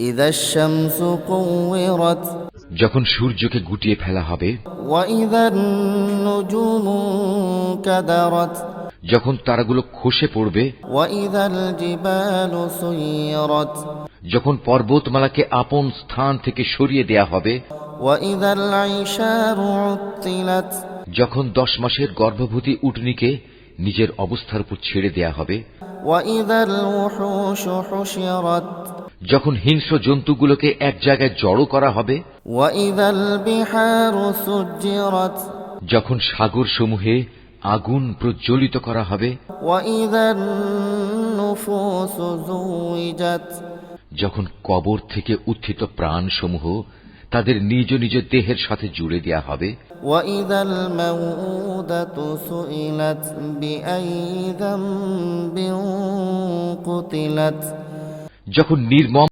إذا الشمس كورت যখন সূর্যকে গুটিয়ে ফেলা হবে, وإذا النجوم كدرت যখন তারাগুলো খসে পড়বে, وإذا الجبال سيرت যখন পর্বতমালাকে আপন স্থান থেকে সরিয়ে দেয়া হবে, وإذا العشار عطلت যখন 10 মাসের গর্ভবতী উটনীকে নিজের অবস্থার উপর ছেড়ে দেয়া হবে, وإذا الوحوش حشرت যখন হিংস্র জন্তুগুলোকে এক জায়গায় জড়ো করা হবে, وإذا البحار سجرت যখন সাগর সমূহে আগুন প্রজ্বলিত করা হবে, وإذا النفوس زوجت যখন কবর থেকে উত্থিত প্রাণসমূহ তাদের নিজ নিজ দেহের সাথে জুড়ে দেয়া হবে, وإذا الموءودة سئلت بأي ذنب قتلت যখন নির্মম